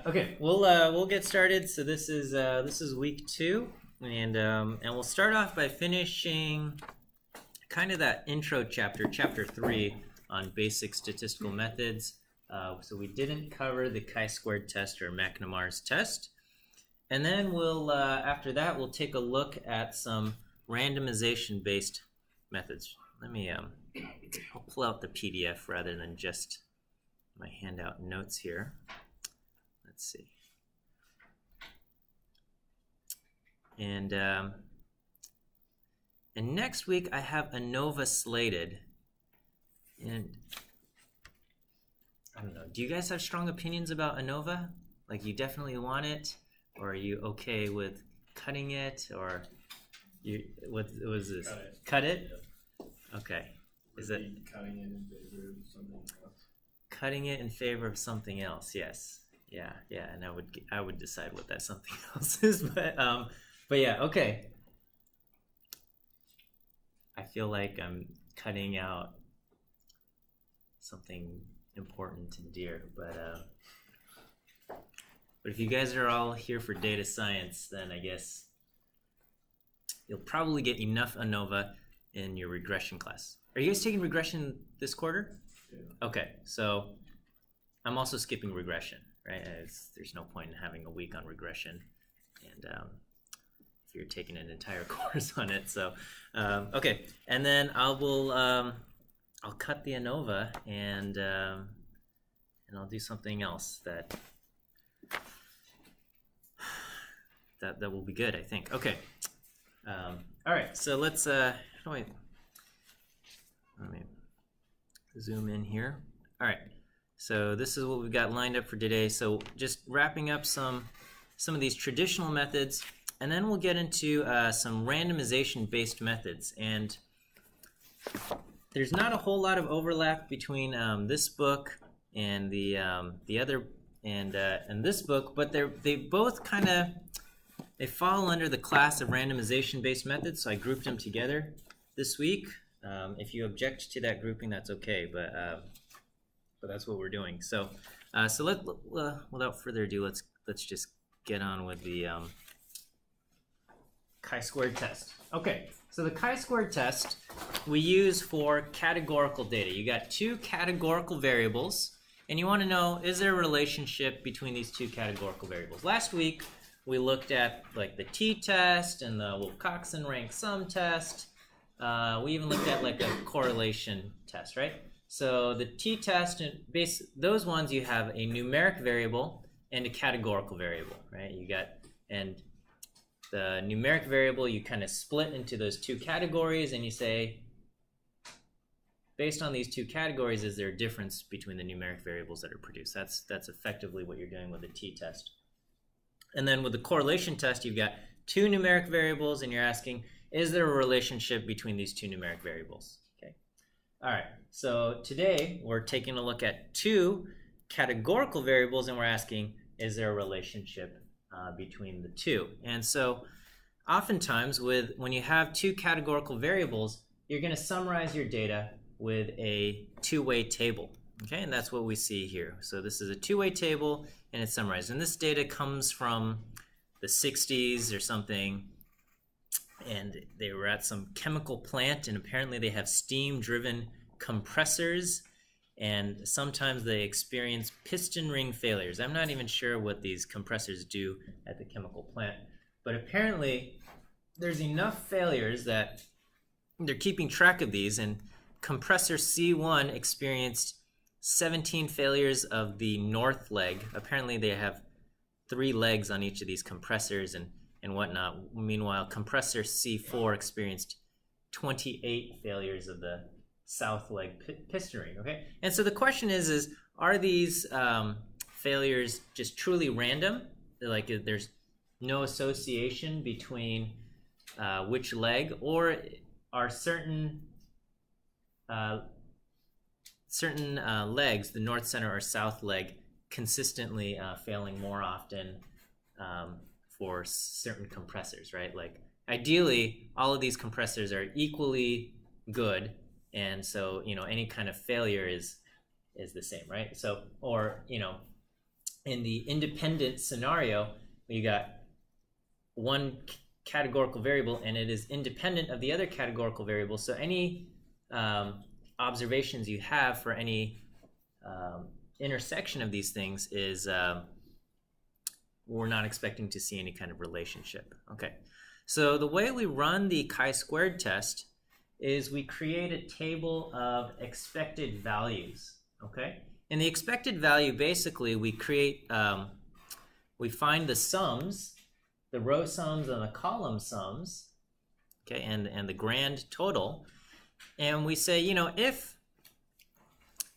Okay, we'll get started. So this is week 2, and we'll start off by finishing kind of that intro chapter, chapter 3 on basic statistical methods. So we didn't cover the chi-squared test or McNemar's test, and then we'll after that we'll take a look at some randomization-based methods. Let me I'll pull out the PDF rather than just my handout notes here. Let's see. And next week I have ANOVA slated. And I don't know, do you guys have strong opinions about ANOVA? Like, you definitely want it, or are you okay with cutting it, or what was this? Cut it? Okay. Is it cutting it in favor of something else? Cutting it in favor of something else, yes. Yeah, and I would decide what that something else is, but yeah, okay. I feel like I'm cutting out something important and dear, but if you guys are all here for data science, then I guess you'll probably get enough ANOVA in your regression class. Are you guys taking regression this quarter? Yeah. Okay, so I'm also skipping regression. Right, there's no point in having a week on regression, and if you're taking an entire course on it. So, okay, and then I'll cut the ANOVA and I'll do something else that will be good, I think. Okay, all right. So let's let me zoom in here. All right. So this is what we've got lined up for today. So just wrapping up some of these traditional methods, and then we'll get into some randomization-based methods. And there's not a whole lot of overlap between this book and the other and this book, but they both kind of fall under the class of randomization-based methods. So I grouped them together this week. If you object to that grouping, that's okay, but that's what we're doing. So, without further ado, let's just get on with the chi-squared test. Okay, so the chi-squared test we use for categorical data. You got 2 categorical variables, and you want to know, is there a relationship between these 2 categorical variables? Last week we looked at like the t-test and the Wilcoxon rank sum test. We even looked at like a correlation test, right? So the t-test, those ones you have a numeric variable and a categorical variable, right? And the numeric variable you kind of split into those 2 categories, and you say, based on these 2 categories, is there a difference between the numeric variables that are produced? That's effectively what you're doing with the t-test. And then with the correlation test, you've got 2 numeric variables, and you're asking, is there a relationship between these 2 numeric variables? Okay. All right. So today we're taking a look at 2 categorical variables, and we're asking, is there a relationship between the 2? And so oftentimes when you have 2 categorical variables, you're going to summarize your data with a 2-way table. Okay, and that's what we see here. So this is a 2-way table, and it's summarized. And this data comes from the 60s or something, and they were at some chemical plant, and apparently they have steam-driven compressors, and sometimes they experience piston ring failures. I'm not even sure what these compressors do at the chemical plant, but apparently there's enough failures that they're keeping track of these, and compressor C1 experienced 17 failures of the north leg. Apparently they have 3 legs on each of these compressors and whatnot. Meanwhile, compressor C4 experienced 28 failures of the south leg piston ring. Okay, and so the question is are these failures just truly random? Like, there's no association between which leg, or are certain legs, the north, center, or south leg, consistently failing more often for certain compressors, right? Like, ideally, all of these compressors are equally good, and so any kind of failure is the same, right? So, or in the independent scenario, you got one categorical variable and it is independent of the other categorical variable. So any observations you have for any intersection of these things is we're not expecting to see any kind of relationship. Okay, so the way we run the chi-squared test is we create a table of expected values. Okay, and the expected value, basically we create we find the sums, the row sums and the column sums, okay, and the grand total, and we say, you know, if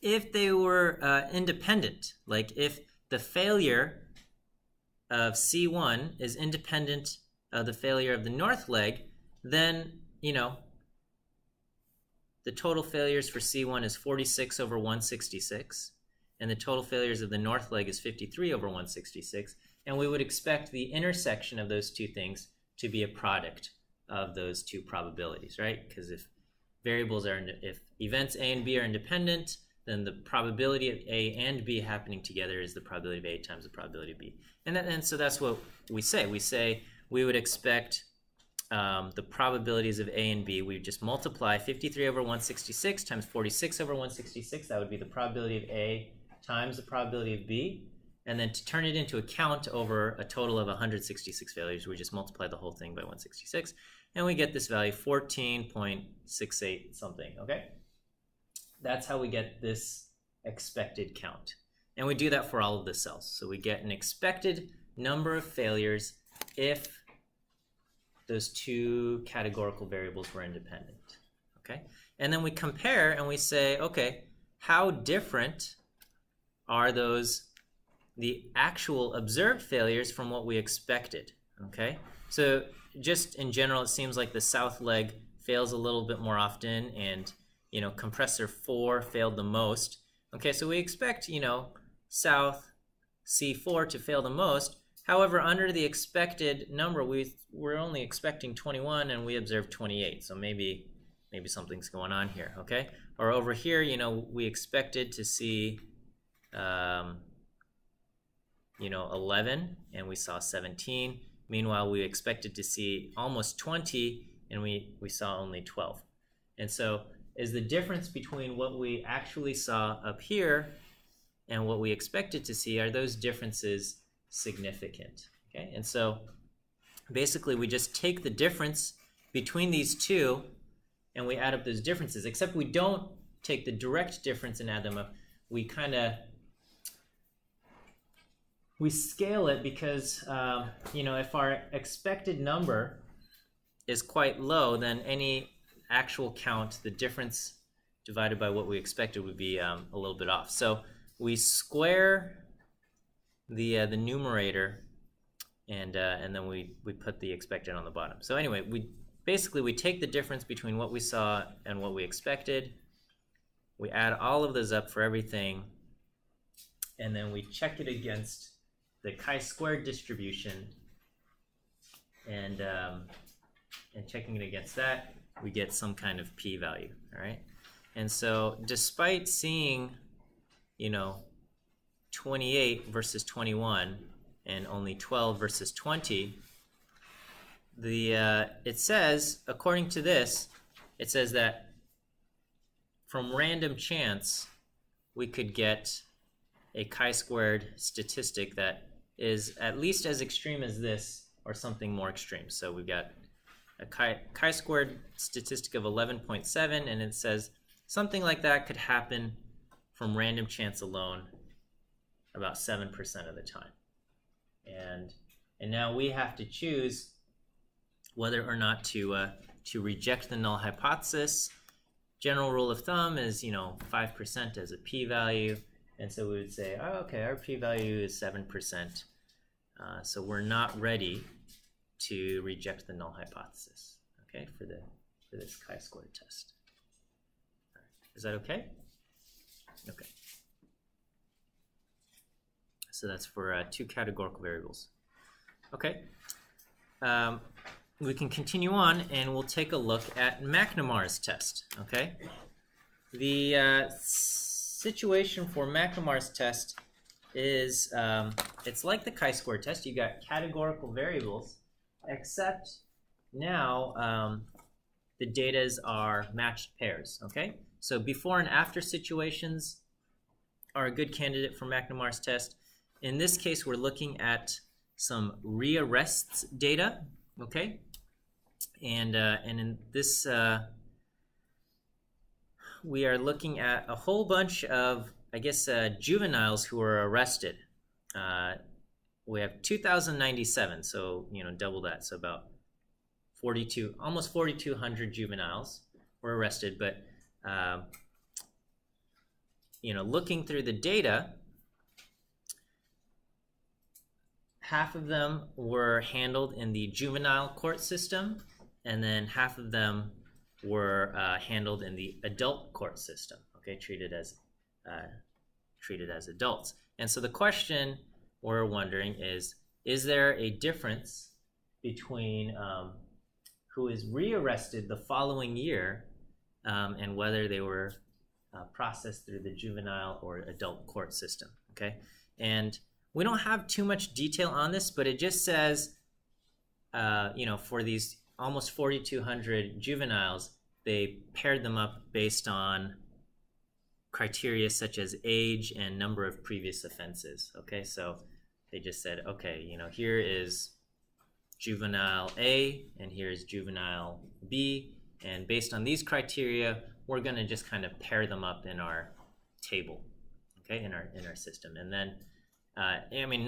they were independent, like if the failure of C1 is independent of the failure of the north leg, then, you know, the total failures for C1 is 46 over 166, and the total failures of the north leg is 53 over 166, and we would expect the intersection of those two things to be a product of those two probabilities, right? Because if events A and B are independent, then the probability of A and B happening together is the probability of A times the probability of B. And so that's what we say. We say we would expect the probabilities of A and B. We just multiply 53 over 166 times 46 over 166. That would be the probability of A times the probability of B. And then to turn it into a count over a total of 166 failures, we just multiply the whole thing by 166. And we get this value, 14.68 something, okay? That's how we get this expected count. And we do that for all of the cells. So we get an expected number of failures if those two categorical variables were independent, okay? And then we compare and we say, okay, how different are the actual observed failures from what we expected, okay? So just in general, it seems like the south leg fails a little bit more often, and, you know, compressor 4 failed the most. Okay, so we expect, you know, south C4 to fail the most. However, under the expected number, we're only expecting 21 and we observed 28. So maybe something's going on here, okay? Or over here, you know, we expected to see, you know, 11 and we saw 17. Meanwhile, we expected to see almost 20 and we saw only 12. And so is the difference between what we actually saw up here and what we expected to see, are those differences significant? Okay, and so basically we just take the difference between these two and we add up those differences, except we don't take the direct difference and add them up. We scale it because, you know, if our expected number is quite low, then any actual count, the difference divided by what we expected would be a little bit off. So we square the numerator, and then we put the expected on the bottom. So anyway, we take the difference between what we saw and what we expected. We add all of those up for everything, and then we check it against the chi-squared distribution, and checking it against that, we get some kind of p-value, all right? And so despite seeing, you know, 28 versus 21 and only 12 versus 20, it says, according to this, it says that from random chance, we could get a chi-squared statistic that is at least as extreme as this or something more extreme. So we've got a chi-squared statistic of 11.7, and it says something like that could happen from random chance alone about 7% of the time. And now we have to choose whether or not to reject the null hypothesis. General rule of thumb is, you know, 5% as a p-value, and so we would say, oh, okay, our p-value is 7%, so we're not ready to reject the null hypothesis, okay, for this chi-squared test. All right. Is that okay? Okay. So that's for two categorical variables. Okay. We can continue on, and we'll take a look at McNemar's test. Okay. The situation for McNemar's test is it's like the chi-square test. You've got categorical variables, except now the datas are matched pairs, okay? So before and after situations are a good candidate for McNemar's test. In this case, we're looking at some rearrests data, okay? And in this, we are looking at a whole bunch of, I guess, juveniles who were arrested. We have 2,097, so, you know, double that. So about 42, almost 4,200 juveniles were arrested. But, you know, looking through the data, half of them were handled in the juvenile court system, and then half of them were handled in the adult court system, okay, treated as adults. And so the question we're wondering is there a difference between who is rearrested the following year and whether they were processed through the juvenile or adult court system, okay? And we don't have too much detail on this, but it just says, you know, for these almost 4,200 juveniles, they paired them up based on criteria such as age and number of previous offenses, okay? So they just said, okay, you know, here is juvenile A and here's juvenile B, and based on these criteria, we're going to just kind of pair them up in our table, okay, in our system. And then I mean,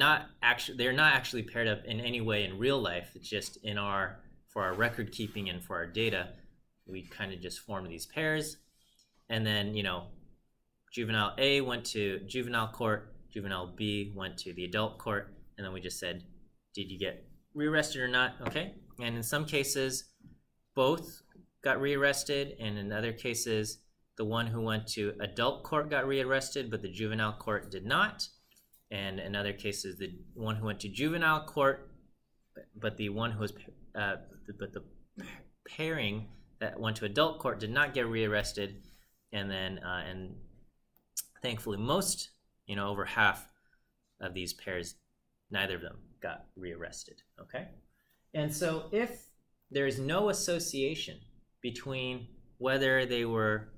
they're not actually paired up in any way in real life. It's just for our record keeping and for our data, we kind of just form these pairs. And then, you know, juvenile A went to juvenile court, juvenile B went to the adult court, and then we just said, did you get rearrested or not? Okay. And in some cases, both got rearrested, and in other cases, the one who went to adult court got rearrested, but the juvenile court did not. And in other cases, the one who went to juvenile court, but the one who was, but the pairing that went to adult court did not get rearrested. And then, and thankfully, most, you know, over half of these pairs, neither of them got rearrested. Okay, and so if there is no association between whether they were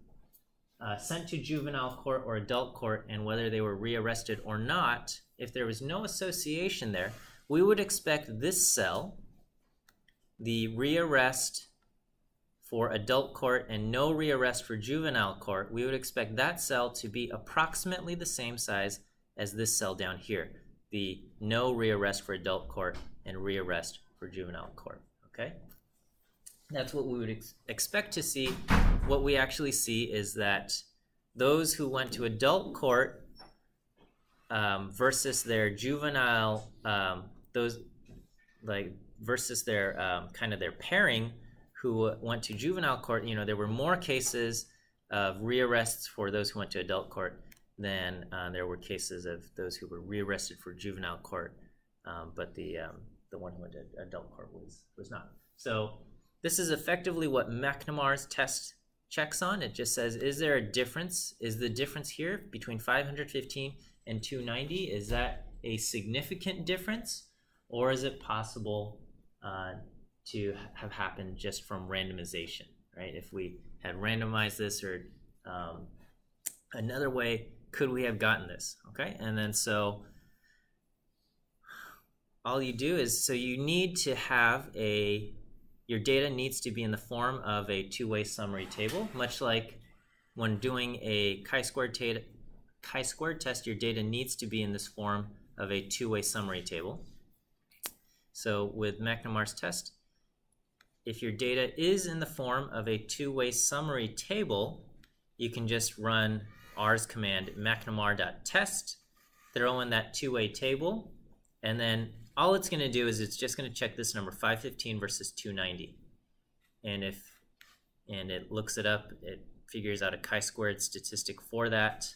sent to juvenile court or adult court and whether they were rearrested or not, if there was no association there, we would expect this cell, the rearrest for adult court and no rearrest for juvenile court, we would expect that cell to be approximately the same size as this cell down here, the no rearrest for adult court and rearrest for juvenile court, okay? That's what we would expect to see. What we actually see is that those who went to adult court versus their juvenile, versus their kind of their pairing who went to juvenile court, you know, there were more cases of rearrests for those who went to adult court than there were cases of those who were rearrested for juvenile court, but the one who went to adult court was not. So this is effectively what McNemar's test checks on. It just says, is there a difference? Is the difference here between 515 and 290, is that a significant difference? Or is it possible to have happened just from randomization, right? If we had randomized this or another way, could we have gotten this, okay? And then so all you do is, so you need to have your data needs to be in the form of a two-way summary table, much like when doing a chi-squared test, your data needs to be in this form of a two-way summary table. So with McNemar's test, if your data is in the form of a two-way summary table, you can just run R's command McNemar.test, throw in that two-way table, and then all it's going to do is it's just going to check this number 515 versus 290, and it looks it up, it figures out a chi-squared statistic for that,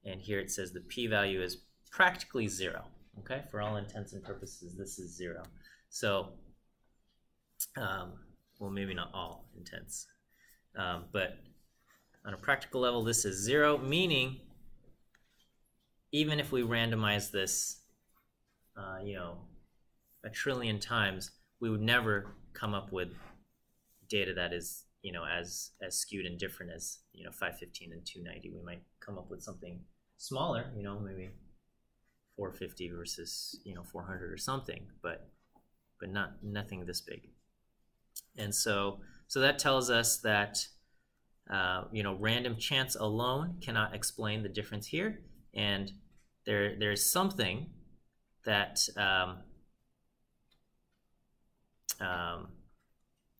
and here it says the p-value is practically 0. Okay, for all intents and purposes, this is 0. So, well, maybe not all intents, but on a practical level, this is 0, meaning even if we randomize this, a trillion times, we would never come up with data that is, as skewed and different as 515 and 290. We might come up with something smaller, maybe 450 versus 400 or something, but nothing this big. And so that tells us that random chance alone cannot explain the difference here, and there's something that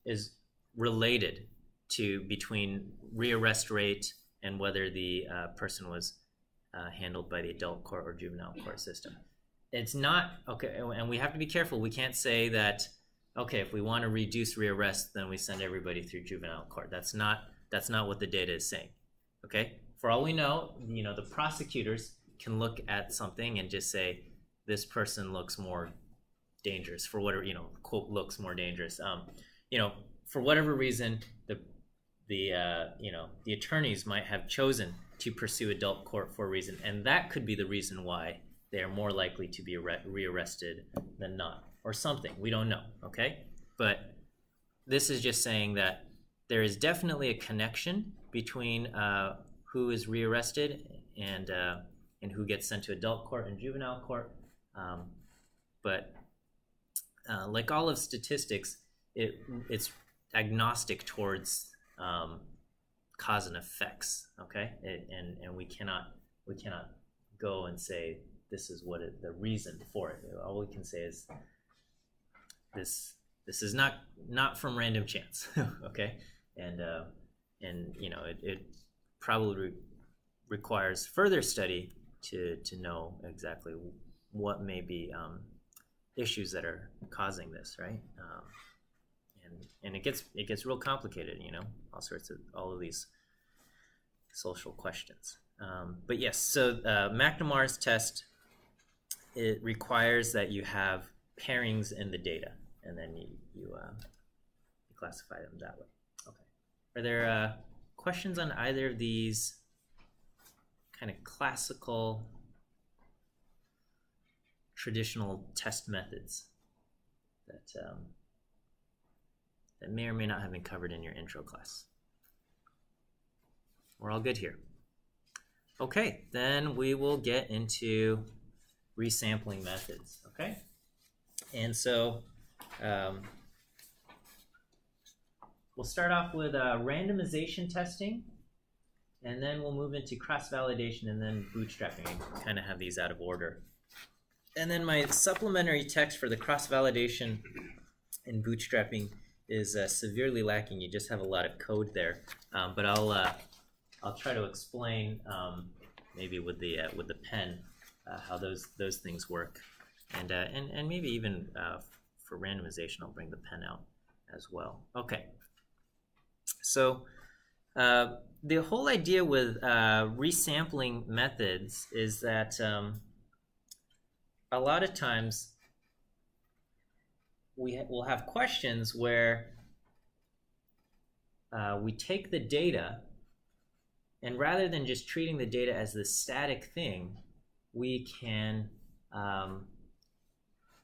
is related to between rearrest rate and whether the person was handled by the adult court or juvenile court system. It's not okay, and we have to be careful. We can't say that, okay, if we want to reduce rearrest, then we send everybody through juvenile court. That's not what the data is saying. Okay, for all we know, the prosecutors can look at something and just say this person looks more dangerous for whatever, quote, looks more dangerous. For whatever reason, the attorneys might have chosen to pursue adult court for a reason, and that could be the reason why they are more likely to be rearrested than not, or something. We don't know, okay? But this is just saying that there is definitely a connection between who is rearrested and who gets sent to adult court and juvenile court. But like all of statistics, it's agnostic towards cause and effects. Okay, and we cannot go and say this is the reason for it. All we can say is this is not from random chance. Okay, and it probably requires further study to know exactly what may be issues that are causing this, right? And it gets real complicated, all of these social questions. But yes, so McNemar's test, it requires that you have pairings in the data, and then you classify them that way. Okay. Are there questions on either of these kind of classical traditional test methods that may or may not have been covered in your intro class? We're all good here. Okay, then we will get into resampling methods, okay? And so we'll start off with randomization testing, and then we'll move into cross-validation and then bootstrapping. I kind of have these out of order. And then my supplementary text for the cross-validation and bootstrapping is severely lacking. You just have a lot of code there, but I'll try to explain maybe with the pen how those things work, and maybe even for randomization I'll bring the pen out as well. Okay, so the whole idea with resampling methods is that a lot of times we'll have questions where we take the data, and rather than just treating the data as this static thing, we can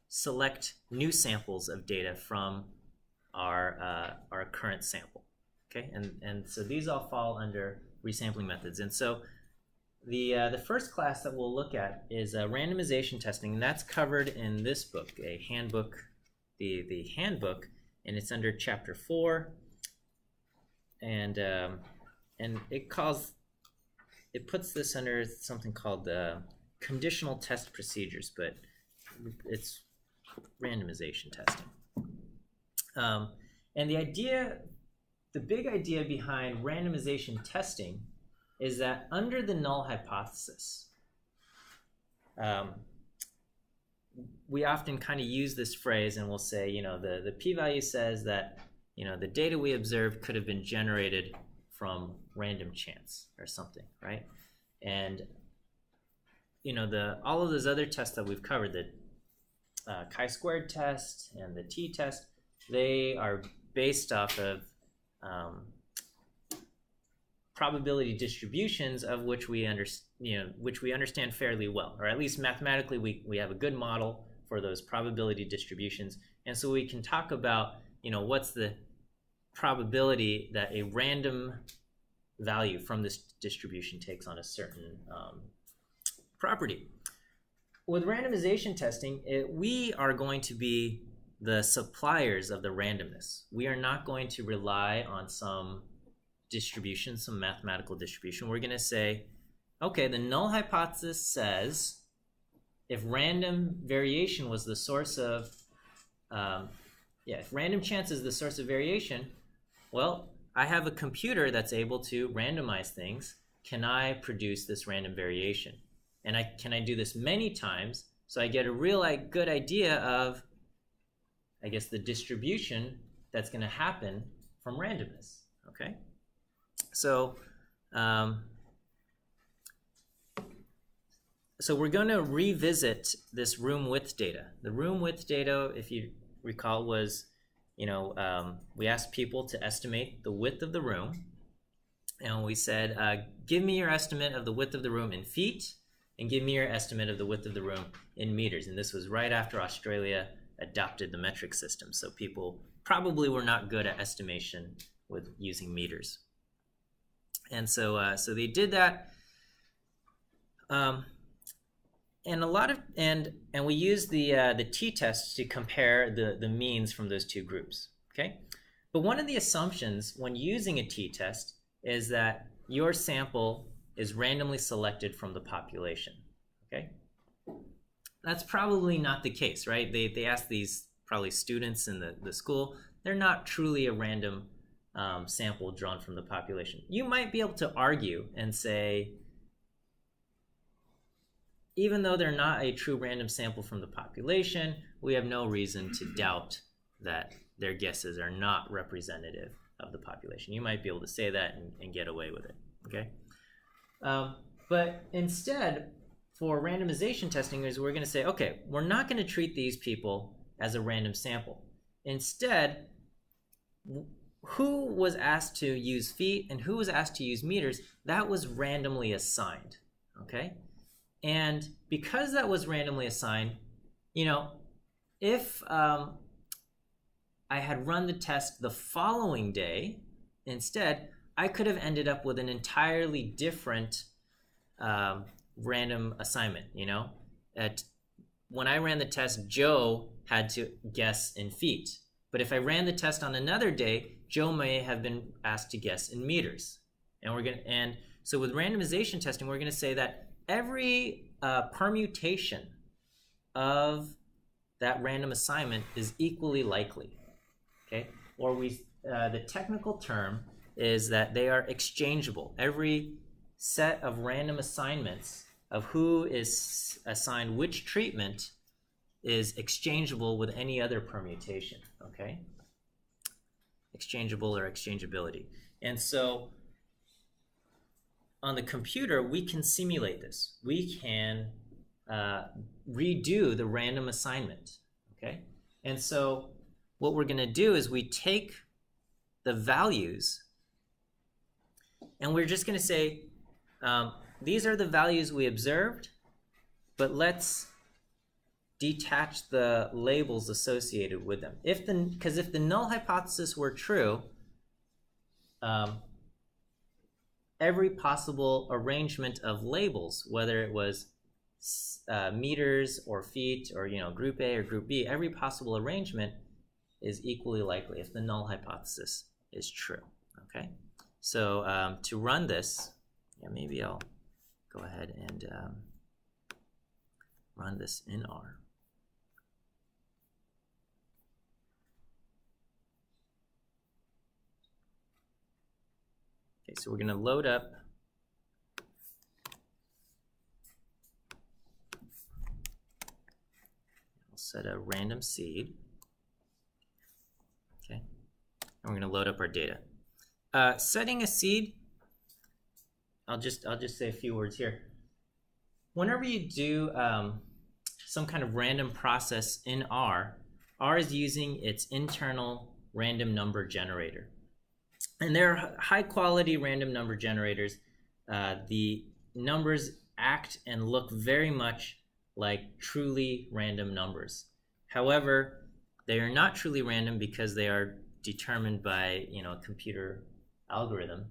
select new samples of data from our current sample. Okay, and so these all fall under resampling methods. And so the first class that we'll look at is randomization testing, and that's covered in this book, a handbook, the handbook, and it's under chapter 4, and it puts this under something called conditional test procedures, but it's randomization testing. And the big idea behind randomization testing is that under the null hypothesis, we often kind of use this phrase, and we'll say, the p-value says that, the data we observed could have been generated from random chance or something, right? And, all of those other tests that we've covered, the chi-squared test and the t-test, they are based off of probability distributions of which we understand fairly well, or at least mathematically we have a good model for those probability distributions, and so we can talk about what's the probability that a random value from this distribution takes on a certain property. With randomization testing, we are going to be the suppliers of the randomness. We are not going to rely on some distribution, some mathematical distribution. We're going to say, okay, the null hypothesis says if random variation was the source of, if random chance is the source of variation, well, I have a computer that's able to randomize things. Can I produce this random variation? And can I do this many times so I get a real good idea of, I guess, the distribution that's going to happen from randomness, okay? So, so we're going to revisit this room width data. The room width data, if you recall, was, we asked people to estimate the width of the room. And we said, give me your estimate of the width of the room in feet, and give me your estimate of the width of the room in meters. And this was right after Australia adopted the metric system. So people probably were not good at estimation with using meters. And so so they did that. And we used the t-test to compare the means from those two groups, okay? But one of the assumptions when using a t-test is that your sample is randomly selected from the population, okay? That's probably not the case, right? They asked these probably students in the school. They're not truly a random sample drawn from the population. You might be able to argue and say, even though they're not a true random sample from the population, we have no reason to doubt that their guesses are not representative of the population. You might be able to say that and get away with it, okay? But instead, for randomization testing, is we're going to say, okay, we're not going to treat these people as a random sample. Instead, who was asked to use feet and who was asked to use meters, that was randomly assigned, okay? And because that was randomly assigned, if I had run the test the following day, instead, I could have ended up with an entirely different random assignment, when I ran the test, Joe had to guess in feet. But if I ran the test on another day, Joe may have been asked to guess in meters. And so with randomization testing, we're going to say that every permutation of that random assignment is equally likely, okay? Or the technical term is that they are exchangeable. Every set of random assignments of who is assigned which treatment is exchangeable with any other permutation, okay? Exchangeable or exchangeability. And so on the computer, we can simulate this. We can redo the random assignment, okay? And so what we're going to do is we take the values and we're just going to say, these are the values we observed, but let's detach the labels associated with them. Because if the null hypothesis were true, every possible arrangement of labels, whether it was meters or feet or group A or group B, every possible arrangement is equally likely if the null hypothesis is true, okay? So to run this, maybe I'll go ahead and run this in R. Okay, so we're going to load up we'll set a random seed. Okay, and we're going to load up our data. Setting a seed, I'll just say a few words here. Whenever you do some kind of random process in R is using its internal random number generator. And they're high quality random number generators. The numbers act and look very much like truly random numbers. However, they are not truly random because they are determined by a computer algorithm.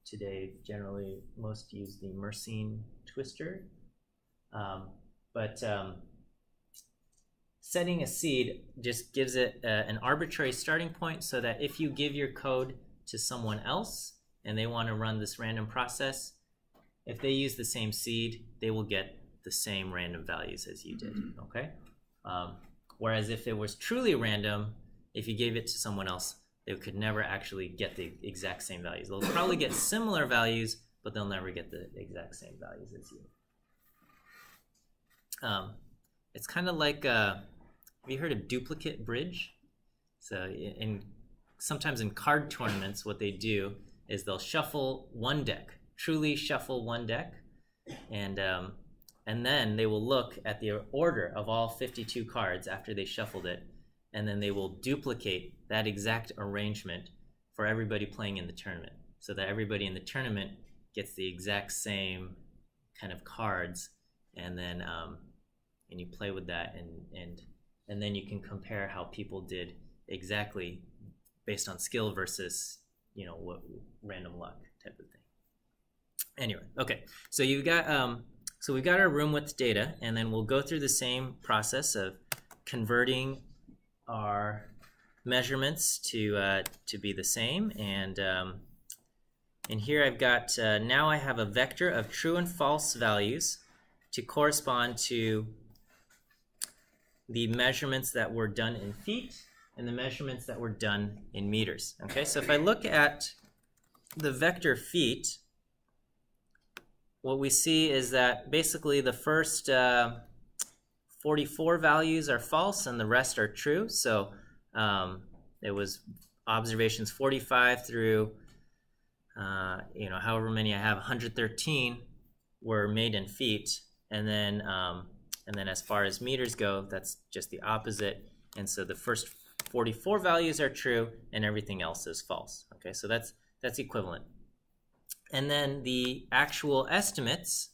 Today, generally, most use the Mersenne twister, but setting a seed just gives it an arbitrary starting point, so that if you give your code to someone else and they want to run this random process, if they use the same seed, they will get the same random values as you did, okay? Whereas if it was truly random, if you gave it to someone else, they could never actually get the exact same values. They'll probably get similar values, but they'll never get the exact same values as you. It's kind of like, have you heard of duplicate bridge? So sometimes in card tournaments, what they do is they'll shuffle one deck, truly shuffle one deck, and then they will look at the order of all 52 cards after they shuffled it, and then they will duplicate that exact arrangement for everybody playing in the tournament, so that everybody in the tournament gets the exact same kind of cards, and then and you play with that, and then you can compare how people did exactly based on skill versus what random luck type of thing. Anyway, okay, so you've got so we've got our room width data, and then we'll go through the same process of converting our measurements to be the same, and here I've got now I have a vector of true and false values to correspond to the measurements that were done in feet and the measurements that were done in meters. Okay, so if I look at the vector feet, what we see is that basically the first 44 values are false and the rest are true. So it was observations 45 through however many I have, 113 were made in feet, and then as far as meters go, that's just the opposite. And so the first 44 values are true and everything else is false. Okay, so that's equivalent. And then the actual estimates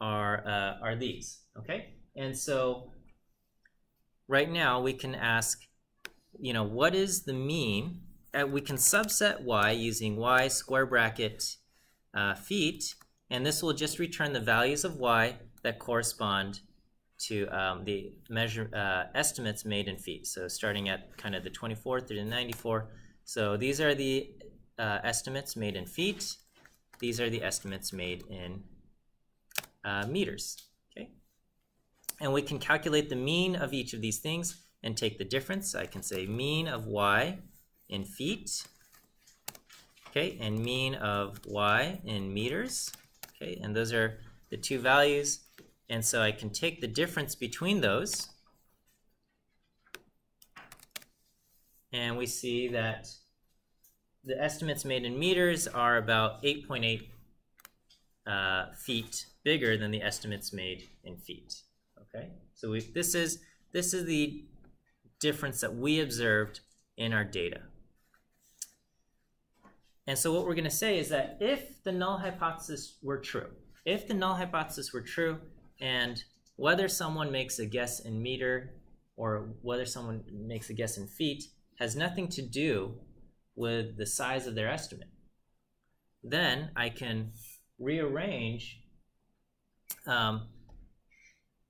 are these. Okay, and so right now we can ask, what is the mean? We can subset y using y square bracket feet, and this will just return the values of y that correspond to the estimates made in feet. So starting at kind of the 24 through the 94. So these are the estimates made in feet. These are the estimates made in meters. Okay, and we can calculate the mean of each of these things and take the difference. I can say mean of y in feet, okay, and mean of y in meters, okay, and those are the two values, and so I can take the difference between those, and we see that the estimates made in meters are about 8.8 feet bigger than the estimates made in feet. Okay, so this is the difference that we observed in our data. And so what we're going to say is that if the null hypothesis were true, and whether someone makes a guess in meter or whether someone makes a guess in feet has nothing to do with the size of their estimate, then I can rearrange,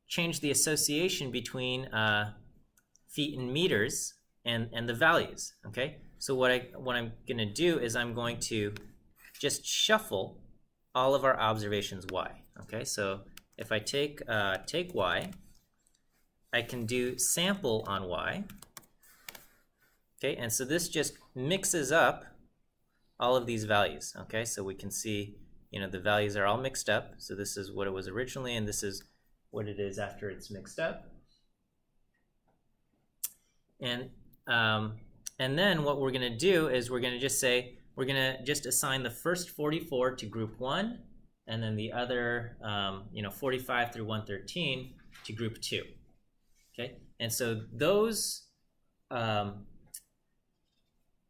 change the association between feet and meters and the values. Okay, so what I'm going to do is I'm going to just shuffle all of our observations y. Okay, so if I take y, I can do sample on y. Okay, and so this just mixes up all of these values. Okay, so we can see, the values are all mixed up. So this is what it was originally, and this is what it is after it's mixed up. And then what we're going to do is we're going to just say, we're going to just assign the first 44 to group 1, and then the other 45 through 113 to group 2. Okay, and so those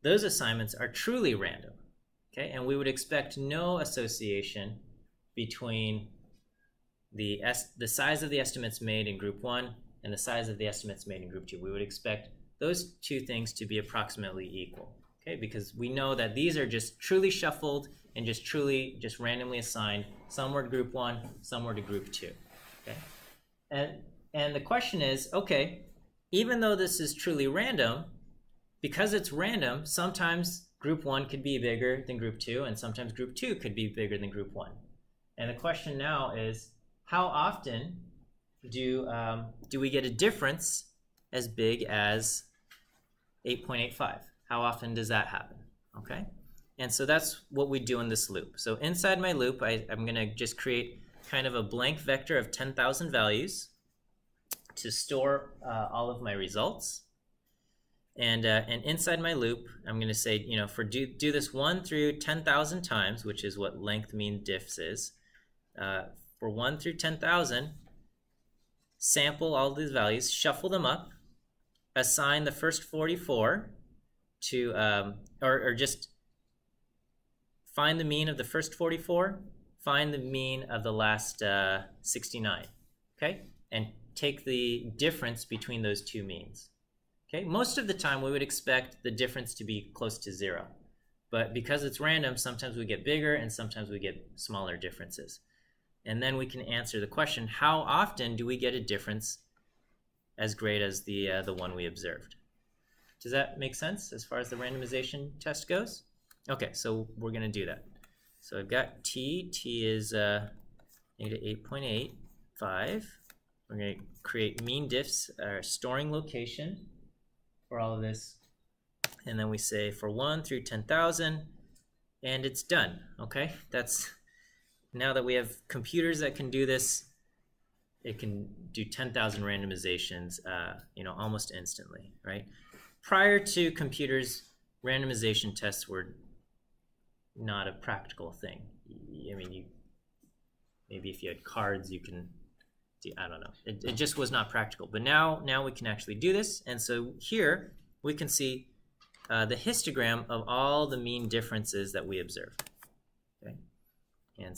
those assignments are truly random, okay? And we would expect no association between the size of the estimates made in group 1 and the size of the estimates made in group 2. We would expect those two things to be approximately equal, okay? Because we know that these are just truly shuffled and just randomly assigned. Some were to group 1, some were to group 2, okay? And the question is, okay, even though this is truly random, because it's random, sometimes group 1 could be bigger than group 2, and sometimes group 2 could be bigger than group 1. And the question now is, how often do we get a difference as big as 8.85? How often does that happen? Okay, and so that's what we do in this loop. So inside my loop, I'm going to just create kind of a blank vector of 10,000 values to store all of my results. And inside my loop, I'm going to say, for do this 1 through 10,000 times, which is what length mean diffs is. For 1 through 10,000, sample all of these values, shuffle them up, assign the first 44 to, or just find the mean of the first 44, find the mean of the last 69, okay? And take the difference between those two means. Okay, most of the time we would expect the difference to be close to 0. But because it's random, sometimes we get bigger and sometimes we get smaller differences. And then we can answer the question, how often do we get a difference as great as the one we observed? Does that make sense as far as the randomization test goes? Okay, so we're going to do that. So I've got t is negative 8.85. We're going to create mean diffs, storing location for all of this. And then we say for 1 through 10,000, and it's done, okay? That's, now that we have computers that can do this, it can do 10,000 randomizations, almost instantly, right? Prior to computers, randomization tests were not a practical thing. I mean, maybe if you had cards, you can do, I don't know. It just was not practical. But now we can actually do this. And so here we can see the histogram of all the mean differences that we observed. Okay, and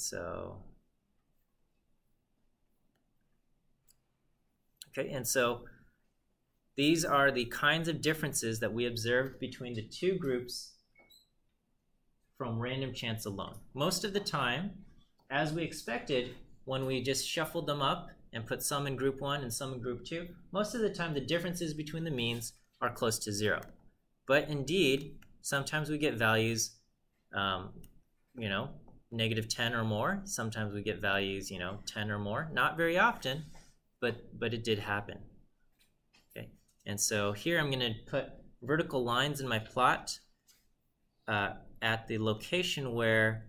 so these are the kinds of differences that we observed between the two groups from random chance alone. Most of the time, as we expected, when we just shuffled them up and put some in group 1 and some in group 2, most of the time the differences between the means are close to 0. But indeed, sometimes we get values, negative 10 or more. Sometimes we get values, 10 or more. Not very often, but it did happen. Okay, and so here I'm going to put vertical lines in my plot at the location where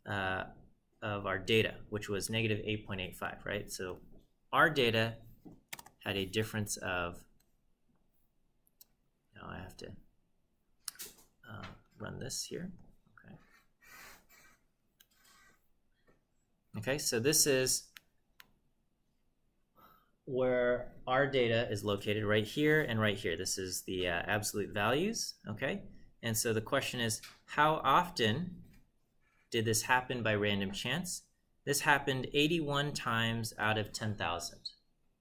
of our data, which was negative 8.85, right? So our data had a difference of, now I have to run this here. Okay, so this is where our data is located, right here and right here. This is the absolute values, okay? And so the question is, how often did this happen by random chance? This happened 81 times out of 10,000.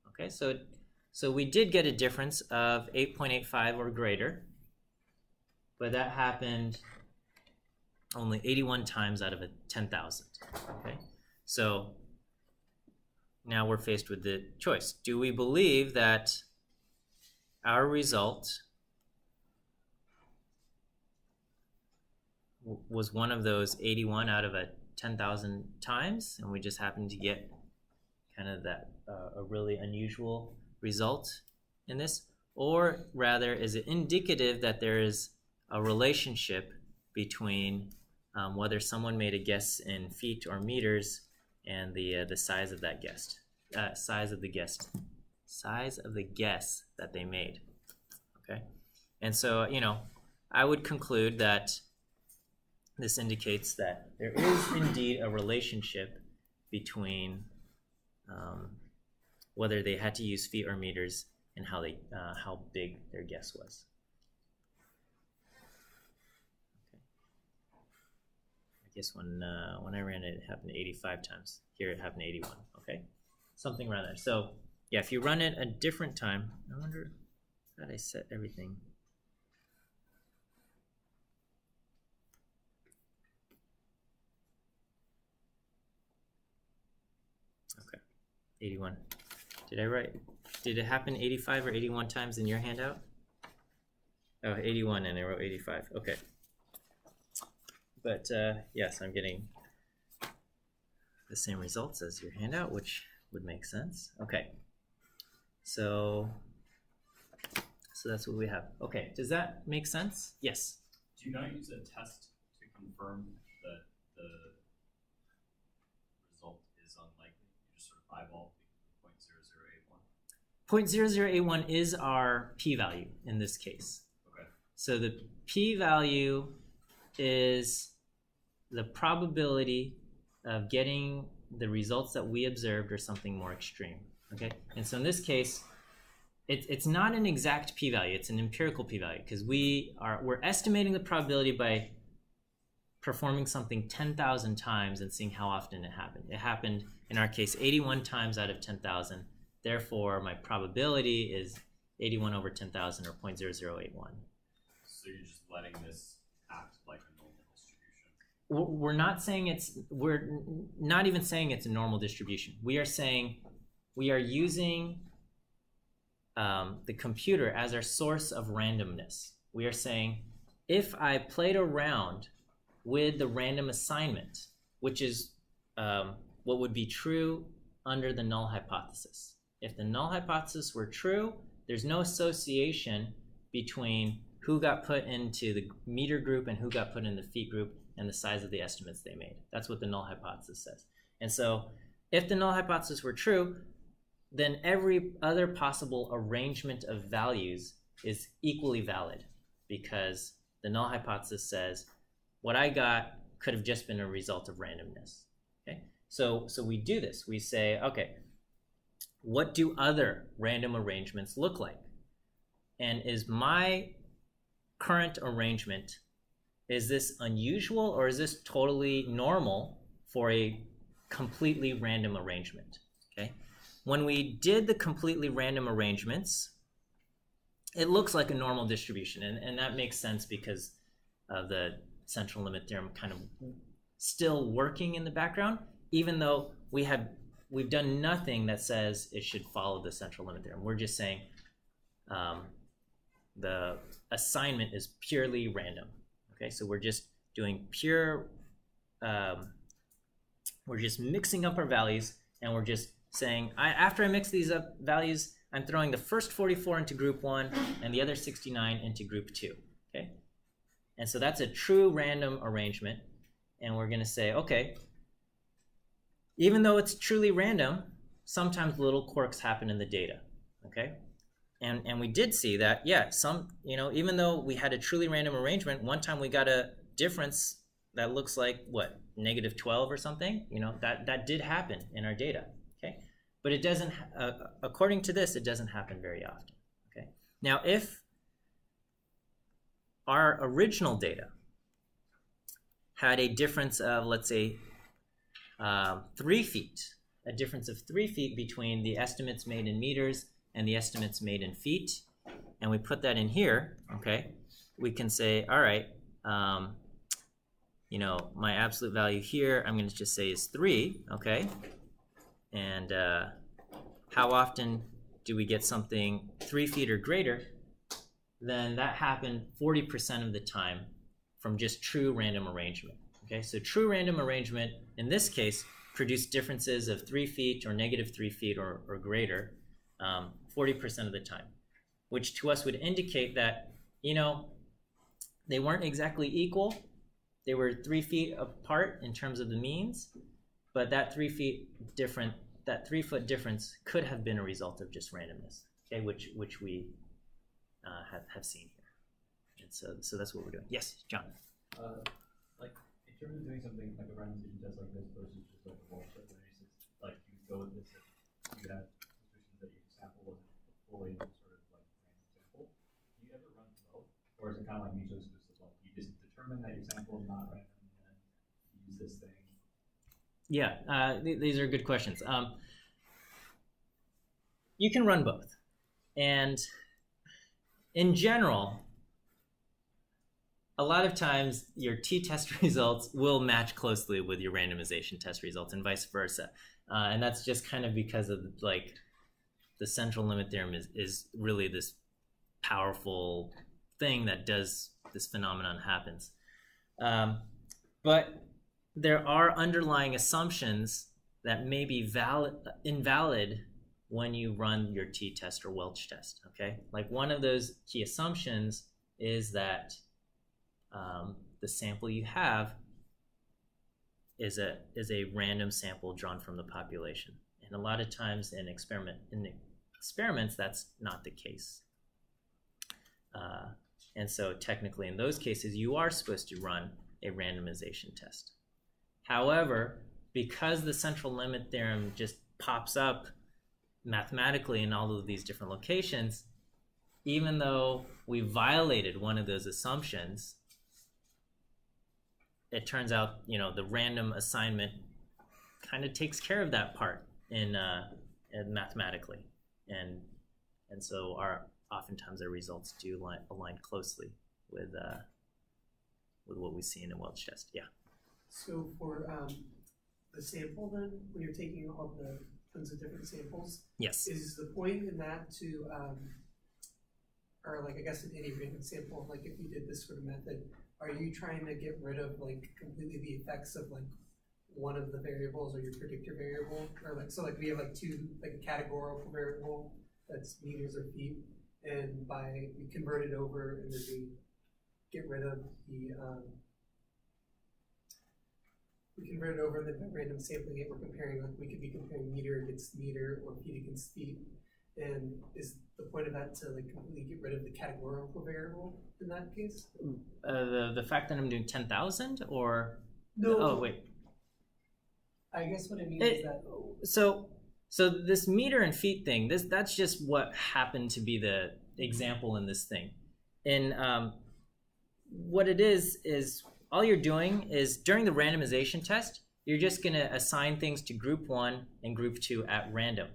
Okay, so we did get a difference of 8.85 or greater, but that happened only 81 times out of 10,000. Okay, so now we're faced with the choice. Do we believe that our result was one of those 81 out of 10,000 times, and we just happened to get kind of that a really unusual result in this? Or rather, is it indicative that there is a relationship between whether someone made a guess in feet or meters and the size of that guess, size of the guess that they made? Okay, and so I would conclude that this indicates that there is indeed a relationship between whether they had to use feet or meters and how big their guess was. guess when I ran it, it happened 85 times. Here it happened 81. Okay, something around there. So yeah, if you run it a different time, I wonder how did I set everything. Okay, 81. Did I write? Did it happen 85 or 81 times in your handout? Oh, 81, and I wrote 85. Okay. But yes, I'm getting the same results as your handout, which would make sense. Okay. So that's what we have. Okay, does that make sense? Yes. Do you not use a test to confirm that the result is unlikely? You just sort of eyeball 0.0081? 0.0081 is our p-value in this case. Okay. So the p-value is the probability of getting the results that we observed or something more extreme. Okay, and so in this case, it's not an exact p-value; it's an empirical p-value because we're estimating the probability by performing something 10,000 times and seeing how often it happened. It happened in our case 81 times out of 10,000. Therefore, my probability is 81 over 10,000 or 0.0081. So you're just letting this act like a normal distribution. We're not even saying it's a normal distribution. We are saying we are using the computer as our source of randomness. We are saying if I played around with the random assignment, which is what would be true under the null hypothesis. If the null hypothesis were true, there's no association between who got put into the meter group and who got put in the feet group and the size of the estimates they made. That's what the null hypothesis says. And so if the null hypothesis were true, then every other possible arrangement of values is equally valid because the null hypothesis says what I got could have just been a result of randomness. Okay, so we do this. We say, okay, what do other random arrangements look like? And is my current arrangement, is this unusual or is this totally normal for a completely random arrangement? Okay. When we did the completely random arrangements, it looks like a normal distribution, and that makes sense because of the central limit theorem kind of still working in the background, even though we've done nothing that says it should follow the central limit theorem. We're just saying the assignment is purely random. Okay, so we're just doing pure, we're just mixing up our values, and we're just saying, after I mix these up values, I'm throwing the first 44 into group 1 and the other 69 into group 2. Okay, and so that's a true random arrangement, and we're going to say, okay, even though it's truly random, sometimes little quirks happen in the data. Okay, and we did see that, yeah, even though we had a truly random arrangement, one time we got a difference that looks like what, -12 or something. That did happen in our data. Okay, but it doesn't. According to this, it doesn't happen very often. Okay, now if our original data had a difference of, let's say, 3 feet, a difference of 3 feet between the estimates made in meters and the estimates made in feet, and we put that in here, okay, we can say, all right, my absolute value here, I'm going to just say is 3, okay, and how often do we get something 3 feet or greater? Then that happened 40% of the time from just true random arrangement. Okay, so true random arrangement in this case produced differences of 3 feet or -3 feet or greater 40% of the time, which to us would indicate that, they weren't exactly equal. They were 3 feet apart in terms of the means, but that 3 foot difference could have been a result of just randomness, okay, which we have seen here. And so that's what we're doing. Yes, John. In terms of doing something like a random decision test like this versus just like a wall set, like you go with this, if you had suspicions that your sample wasn't fully sort of like random sample, do you ever run both? Or is it kind of like mutually exclusive? Like you just determine that your sample is not random and then use Yeah, these are good questions. You can run both. And in general, a lot of times your t-test results will match closely with your randomization test results and vice versa. And that's just kind of because of like the central limit theorem is really this powerful thing that does this phenomenon happens. But there are underlying assumptions that may be invalid when you run your t-test or Welch test, okay? Like one of those key assumptions is that the sample you have is a random sample drawn from the population. And a lot of times in experiments, that's not the case. And so technically in those cases, you are supposed to run a randomization test. However, because the central limit theorem just pops up mathematically in all of these different locations, even though we violated one of those assumptions, it turns out, you know, the random assignment kind of takes care of that part in mathematically, and so oftentimes our results do align closely with what we see in a Welch test. Yeah. So for the sample, then when you're taking all the tons of different samples, Yes. is the point in that to or like I guess in any random sample, like if you did this sort of method, are you trying to get rid of like completely the effects of like one of the variables or your predictor variable, or like so like we have like two, like a categorical variable that's meters or feet, and we convert it over and then we get rid of the we convert it over and then by random sampling it, we're comparing, like we could be comparing meter against meter or feet against feet. And is the point of that to like completely get rid of the categorical variable in that case? The fact that I'm doing 10,000 or No. Oh wait. I guess what I mean is that So this meter and feet thing, that's just what happened to be the example in this thing. And what it is all you're doing is during the randomization test, you're just going to assign things to group 1 and group 2 at random.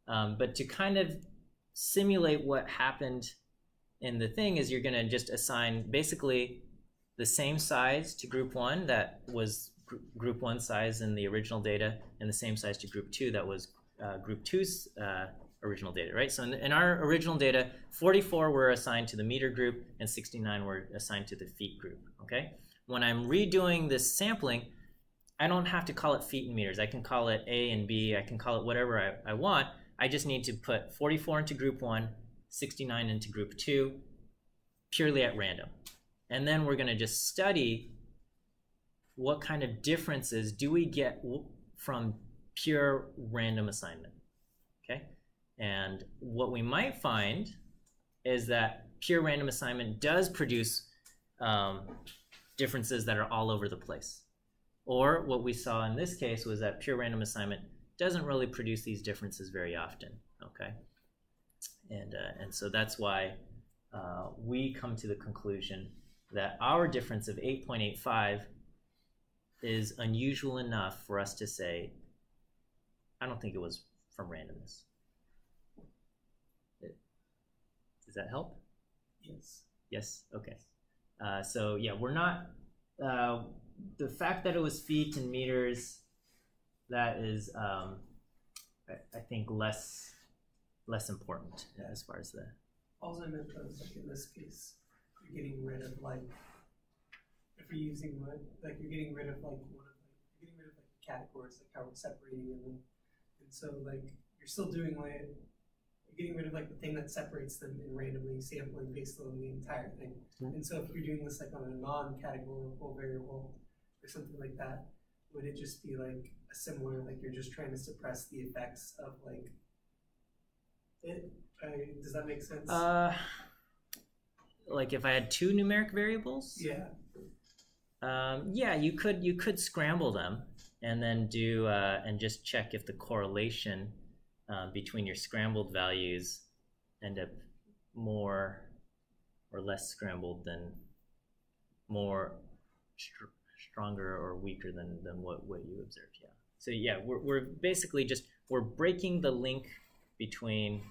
But to kind of simulate what happened in the thing is you're going to just assign basically the same size to group 1 that was group 1 size in the original data, and the same size to group 2 that was group 2's original data, right? So in our original data, 44 were assigned to the meter group and 69 were assigned to the feet group, okay? When I'm redoing this sampling, I don't have to call it feet and meters. I can call it A and B. I can call it whatever I want. I just need to put 44 into group 1, 69 into group 2, purely at random. And then we're going to just study what kind of differences do we get from pure random assignment, okay? And what we might find is that pure random assignment does produce differences that are all over the place. Or what we saw in this case was that pure random assignment doesn't really produce these differences very often, okay? And so that's why we come to the conclusion that our difference of 8.85 is unusual enough for us to say, I don't think it was from randomness. Does that help? yes. Yes? Okay. So yeah, we're not, the fact that it was feet and meters, that is, I think, less important as far as the... All I meant was like in this case, you're getting rid of like, if you're using what, like you're getting rid of like you're getting rid of like categories, like how we're separating them. And so like, you're still doing like, you're getting rid of like the thing that separates them and randomly sampling based on the entire thing. Mm-hmm. And so if you're doing this like on a non-categorical variable or something like that, would it just be like a similar, like you're just trying to suppress the effects of like it? Does that make sense? Like if I had two numeric variables? Yeah. Yeah, you could scramble them and then do and just check if the correlation between your scrambled values end up more or less scrambled than more stronger or weaker than what you observed. Yeah. So yeah, we're basically just, we're breaking the link between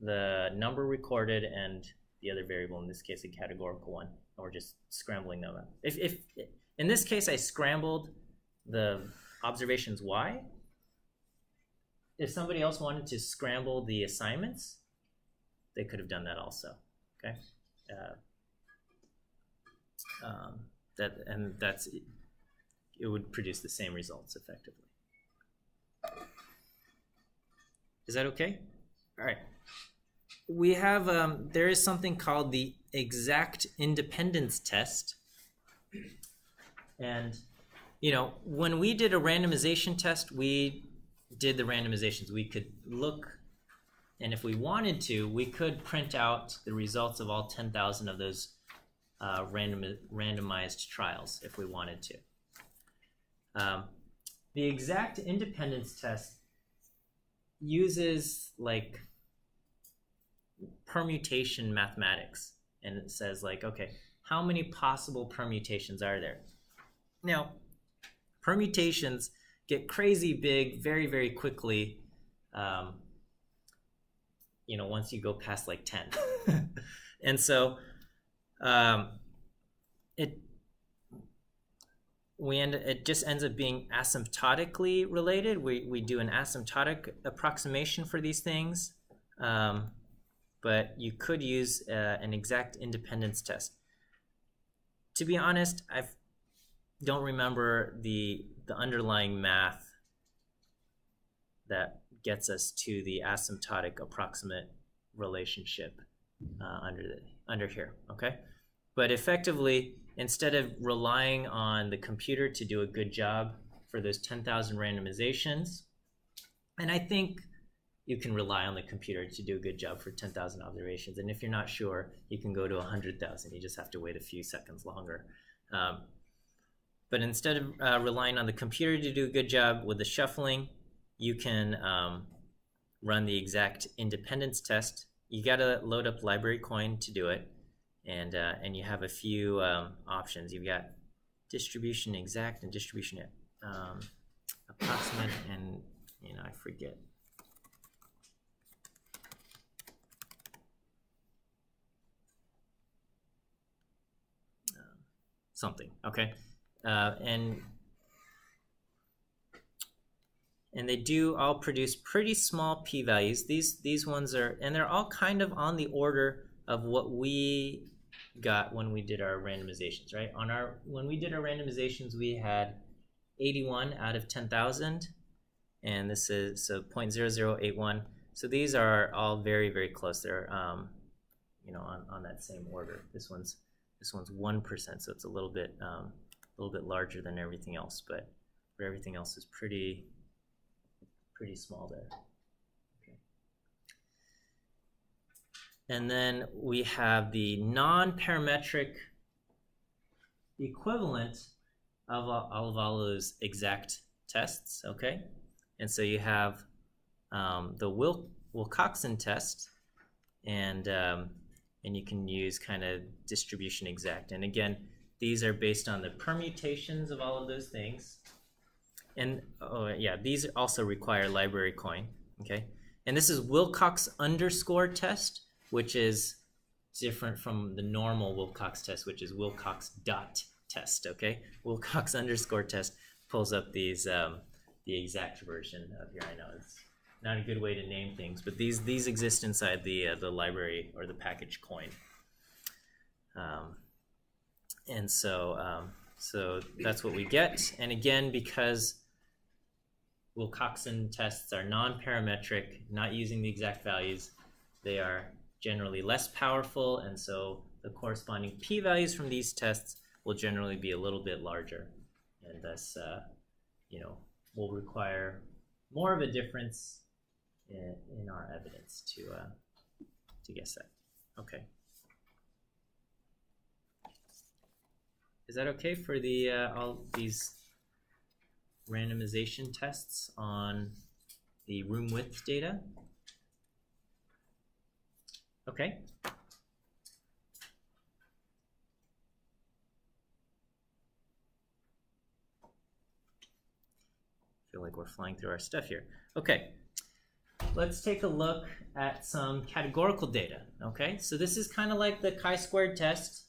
the number recorded and the other variable, in this case a categorical one, and we're just scrambling them up. If in this case I scrambled the observations y, if somebody else wanted to scramble the assignments, they could have done that also. Okay, it would produce the same results effectively. Is that okay? All right. We have there is something called the exact independence test, and you know, when we did a randomization test, we did the randomizations. We could look, and if we wanted to, we could print out the results of all 10,000 of those randomized trials if we wanted to. The exact independence test uses like permutation mathematics, and it says like, okay, how many possible permutations are there? Now, permutations get crazy big very, very quickly, you know, once you go past like 10. And so it just ends up being asymptotically related. We do an asymptotic approximation for these things, but you could use an exact independence test. To be honest, I don't remember the underlying math that gets us to the asymptotic approximate relationship under here, okay? But effectively, instead of relying on the computer to do a good job for those 10,000 randomizations, and I think you can rely on the computer to do a good job for 10,000 observations, and if you're not sure, you can go to 100,000. You just have to wait a few seconds longer. But instead of relying on the computer to do a good job with the shuffling, you can run the exact independence test. You gotta load up Library Coin to do it, and you have a few options. You've got distribution exact and distribution approximate, and you know, I forget. Something, okay? And they do all produce pretty small p-values. These ones are, and they're all kind of on the order of what we got when we did our randomizations, right? When we did our randomizations, we had 81 out of 10,000, and this is so 0.0081. So these are all very, very close. They're you know, on that same order. This one's 1%, so it's a little bit larger than everything else, but for everything else is pretty small there. Okay. And then we have the non-parametric equivalent of all those exact tests, okay? And so you have the Wilcoxon test, and you can use kind of distribution exact. And again, these are based on the permutations of all of those things. And oh yeah, these also require Library Coin, okay? And this is Wilcox underscore test, which is different from the normal Wilcox test, which is Wilcox dot test, okay? Wilcox underscore test pulls up these, the exact version of here. I know it's not a good way to name things, but these exist inside the library or the package coin. And so that's what we get. And again, because Wilcoxon tests are non-parametric, not using the exact values, they are generally less powerful, and so the corresponding p-values from these tests will generally be a little bit larger, and thus, you know, will require more of a difference in our evidence to guess that. Okay. Is that okay for the all these randomization tests on the room width data? Okay. feel like we're flying through our stuff here. Okay, let's take a look at some categorical data. Okay, so this is kind of like the chi-squared test,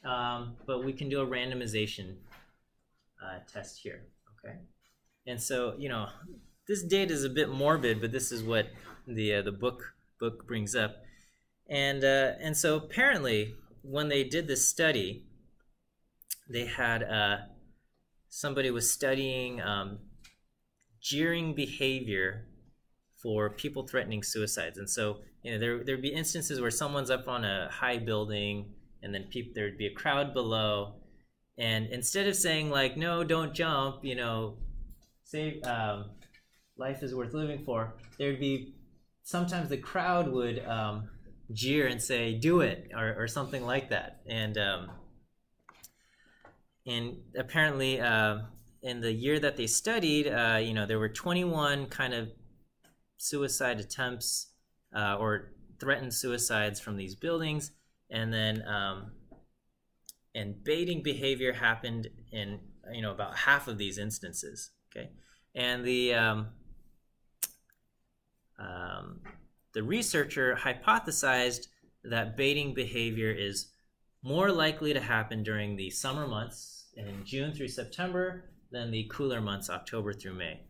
but we can do a randomization test here. Okay, and so this data is a bit morbid, but this is what the book brings up, and so apparently when they did this study, they had somebody was studying jeering behavior for people threatening suicides. And so there'd be instances where someone's up on a high building, and then there'd be a crowd below, and instead of saying like, no, don't jump, save life is worth living for, there'd be sometimes the crowd would jeer and say, do it, or something like that. And apparently in the year that they studied, there were 21 kind of suicide attempts or threatened suicides from these buildings, and then and baiting behavior happened in about half of these instances. Okay, and the researcher hypothesized that baiting behavior is more likely to happen during the summer months in June through September than the cooler months, October through May.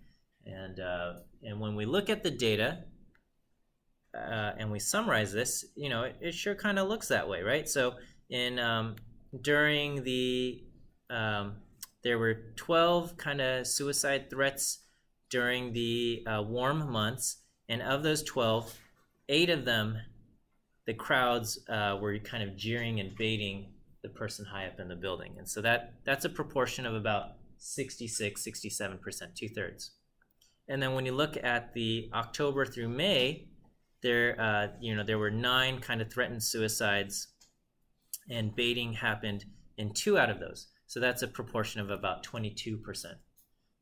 And when we look at the data and we summarize this, it sure kind of looks that way, right? So during the there were 12 kind of suicide threats during the warm months, and of those 12, 8 of them, the crowds were kind of jeering and baiting the person high up in the building. And so that's a proportion of about 66, 67%, 2/3. And then when you look at the October through May, there were 9 kind of threatened suicides, and baiting happened in 2 out of those. So that's a proportion of about 22%.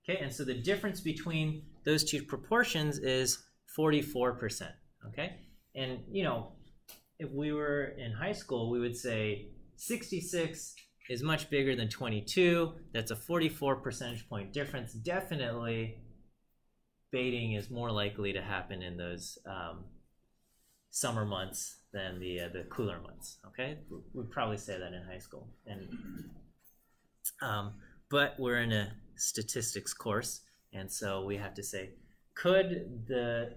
Okay, and so the difference between those two proportions is 44%. Okay, and if we were in high school, we would say 66 is much bigger than 22. That's a 44 percentage point difference. Definitely, baiting is more likely to happen in those summer months than the cooler months. Okay, we'd probably say that in high school. And but we're in a statistics course, and so we have to say, could the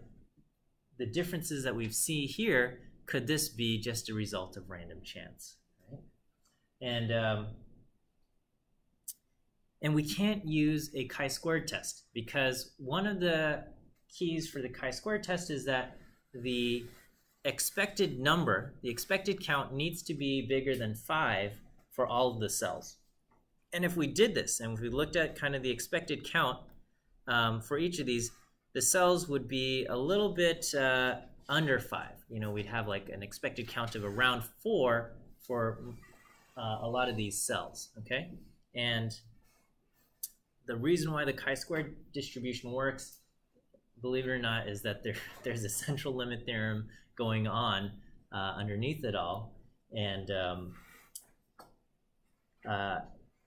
differences that we see here, could this be just a result of random chance? Right? And we can't use a chi-squared test, because one of the keys for the chi-squared test is that the expected number, the expected count, needs to be bigger than 5 for all of the cells. And if we did this, and if we looked at kind of the expected count for each of these, the cells would be a little bit under 5. We'd have like an expected count of around 4 for a lot of these cells, okay? And the reason why the chi-squared distribution works, believe it or not, is that there's a central limit theorem going on underneath it all.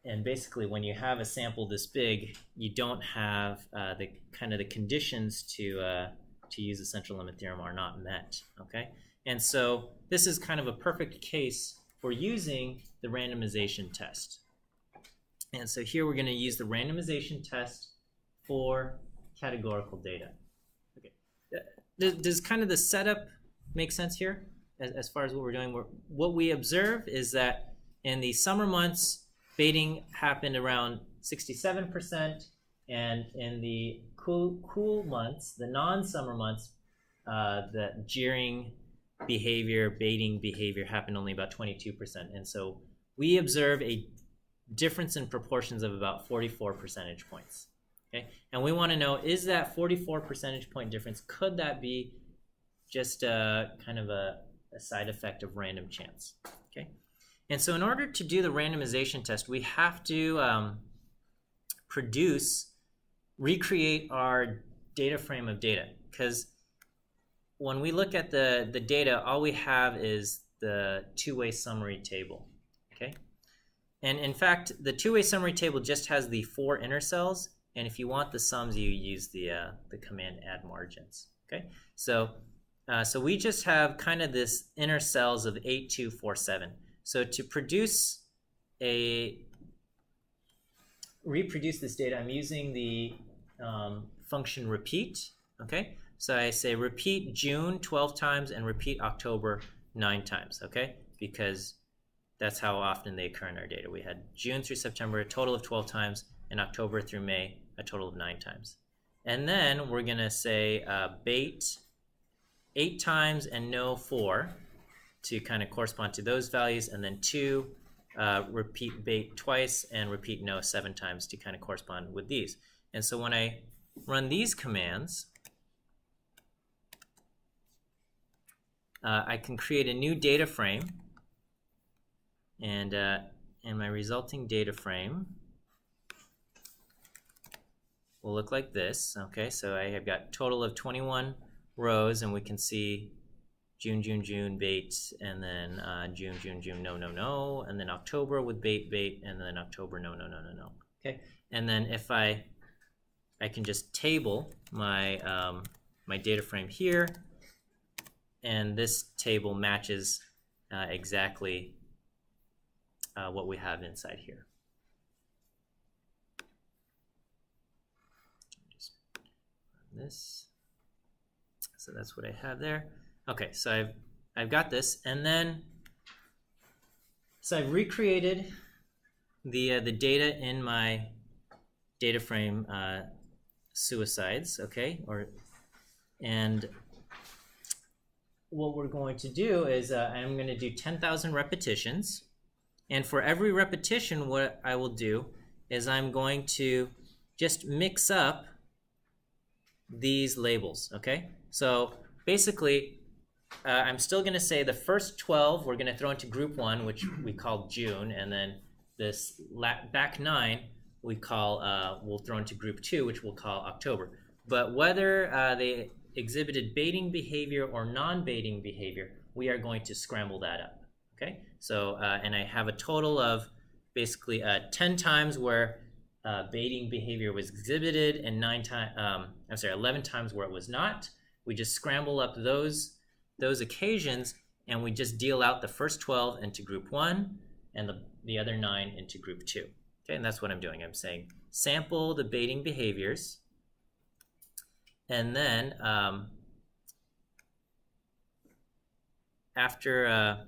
And basically, when you have a sample this big, you don't have the conditions to use the central limit theorem are not met. Okay, and so this is kind of a perfect case for using the randomization test. And so here we're going to use the randomization test for categorical data. Okay, does kind of the setup make sense here as far as what we're doing? What we observe is that in the summer months, baiting happened around 67%, and in the cool months, the non-summer months, the jeering behavior, baiting behavior happened only about 22%. And so we observe a difference in proportions of about 44 percentage points. Okay, and we want to know, is that 44 percentage point difference, could that be just kind of a side effect of random chance? Okay. And so in order to do the randomization test, we have to recreate our data frame of data, because when we look at the data, all we have is the two-way summary table, okay? And in fact, the two-way summary table just has the 4 inner cells and if you want the sums, you use the command add margins. Okay, so we just have kind of this inner cells of 8, 2, 4, 7. So to reproduce this data, I'm using the function repeat. Okay, so I say repeat June 12 times and repeat October 9 times. Okay, because that's how often they occur in our data. We had June through September a total of 12 times, and October through May a total of 9 times. And then we're going to say bait 8 times and no 4 to kind of correspond to those values, and then 2, repeat bait twice and repeat no 7 times to kind of correspond with these. And so when I run these commands, I can create a new data frame, and my resulting data frame will look like this. Okay, so I have got total of 21 rows, and we can see June, June, June, bait, and then June, June, June, no, no, no, and then October with bait, bait, and then October, no, no, no, no, no. Okay, and then if I can just table my my data frame here, and this table matches exactly what we have inside here. Just run this. So that's what I have there. Okay, so I've got this, and then so I've recreated the data in my data frame suicides. Okay, and what we're going to do is I'm going to do 10,000 repetitions, and for every repetition, what I will do is I'm going to just mix up these labels. Okay, so basically I'm still going to say the first 12 we're going to throw into group 1, which we call June, and then this back 9 we'll throw into group 2, which we'll call October. But whether they exhibited baiting behavior or non-baiting behavior, we are going to scramble that up. Okay, so and I have a total of basically 10 times where baiting behavior was exhibited, and 11 times where it was not. We just scramble up those occasions, and we just deal out the first 12 into group 1 and the other 9 into group 2. Okay, and that's what I'm doing. I'm saying sample the baiting behaviors, and then after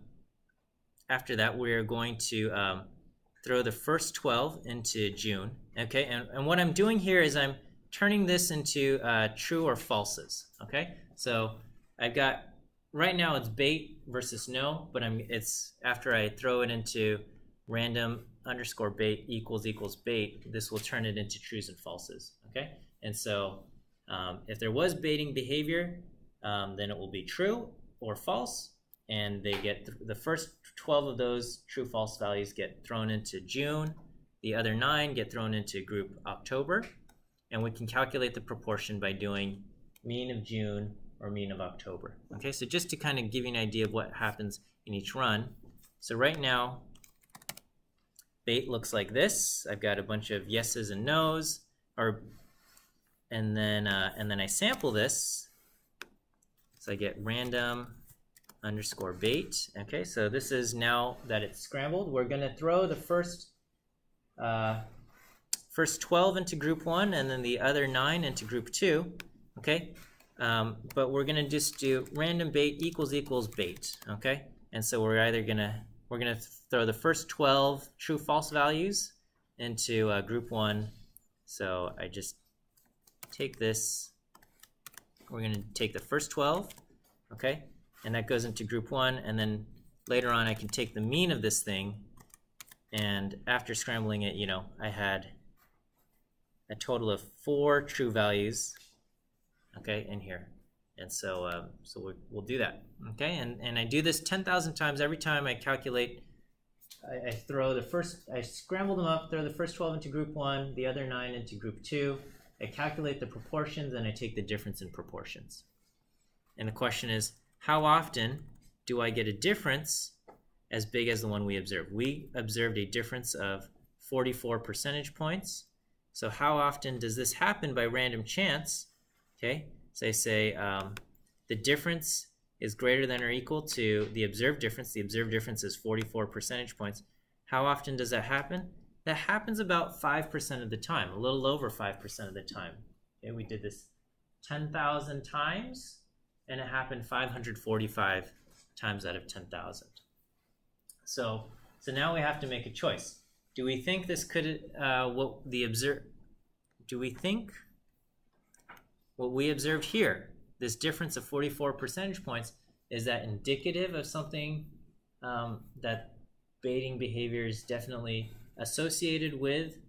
that, we're going to throw the first 12 into June. Okay, and what I'm doing here is I'm turning this into true or falses. Okay, so I've got, right now it's bait versus no, but it's after I throw it into random underscore bait equals bait, this will turn it into trues and falses. Okay, and so if there was baiting behavior, then it will be true or false, and they get the first 12 of those true false values get thrown into June, the other 9 get thrown into group October, and we can calculate the proportion by doing mean of June or mean of October. Okay, so just to kind of give you an idea of what happens in each run. So right now, bait looks like this. I've got a bunch of yeses and nos, and then I sample this. So I get random underscore bait. Okay, so this is now that it's scrambled. We're going to throw the first 12 into group 1 and then the other 9 into group 2. Okay, but we're going to just do random bait equals bait. Okay, and so we're going to throw the first 12 true false values into group 1. So I just take this. We're going to take the first 12. Okay, and that goes into group 1, and then later on I can take the mean of this thing, and after scrambling it, I had a total of 4 true values, okay, in here. And so we'll do that, okay, and I do this 10,000 times. Every time I calculate, I scramble them up, throw the first 12 into group 1, the other 9 into group 2, I calculate the proportions, and I take the difference in proportions. And the question is, how often do I get a difference as big as the one we observed? We observed a difference of 44 percentage points. So how often does this happen by random chance? Okay, so they say the difference is greater than or equal to the observed difference. The observed difference is 44 percentage points. How often does that happen? That happens about 5% of the time, a little over 5% of the time. Okay, we did this 10,000 times, and it happened 545 times out of 10,000. So now we have to make a choice. Do we think this could, do we think what we observed here, this difference of 44 percentage points, is that indicative of something that baiting behavior is definitely associated with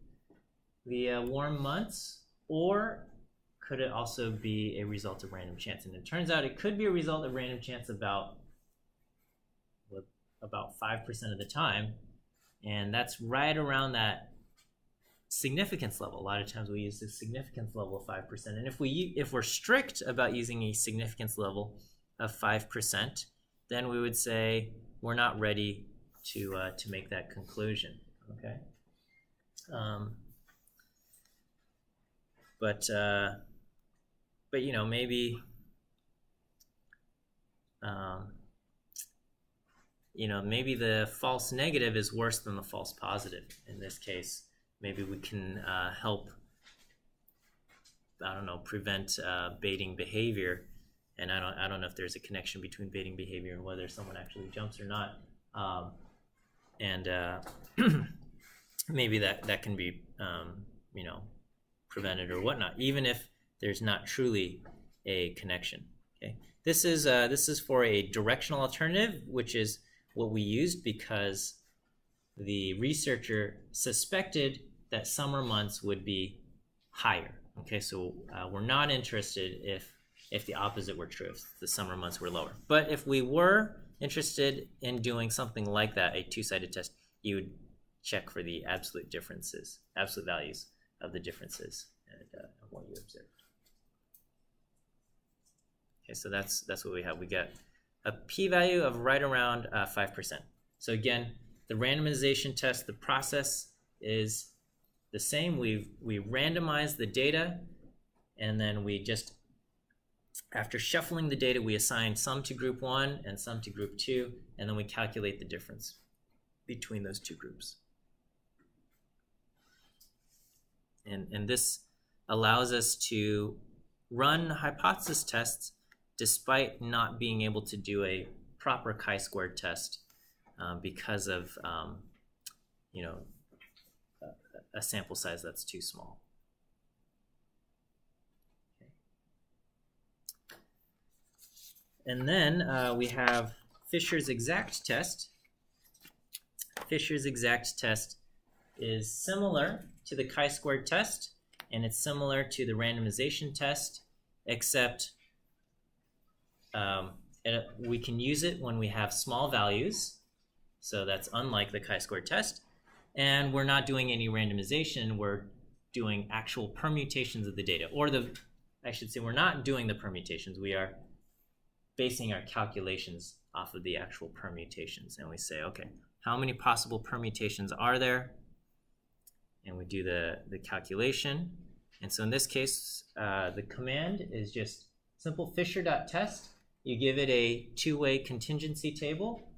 the warm months, or could it also be a result of random chance? And it turns out it could be a result of random chance about 5% of the time, and that's right around that significance level. A lot of times we use the significance level of 5%, and if we're strict about using a significance level of 5%, then we would say we're not ready to make that conclusion. Okay, but you know, maybe you know, maybe the false negative is worse than the false positive. In this case, maybe we can help, I don't know, prevent baiting behavior. And I don't know if there's a connection between baiting behavior and whether someone actually jumps or not. Maybe that can be you know, prevented or whatnot, even if there's not truly a connection. Okay, this is for a directional alternative, which is what we used because the researcher suspected that summer months would be higher. Okay, so we're not interested if the opposite were true, if the summer months were lower. But if we were interested in doing something like that, a two-sided test, you would check for the absolute differences, absolute values of the differences of what you observed. Okay, so that's what we have. We got a p-value of right around 5%. So again, the randomization test, the process is the same. We randomize the data, and then we just, after shuffling the data, we assign some to group 1 and some to group 2, and then we calculate the difference between those two groups. And this allows us to run hypothesis tests despite not being able to do a proper chi-squared test because of you know, a sample size that's too small. Okay. And then we have Fisher's exact test. Fisher's exact test is similar to the chi-squared test, and it's similar to the randomization test, except we can use it when we have small values, so that's unlike the chi-squared test, and we're not doing any randomization, we're doing actual permutations of the data, or I should say we're not doing the permutations, we are basing our calculations off of the actual permutations, and we say, okay, how many possible permutations are there? And we do the calculation. And so in this case, the command is just simple fisher.test. You give it a two-way contingency table,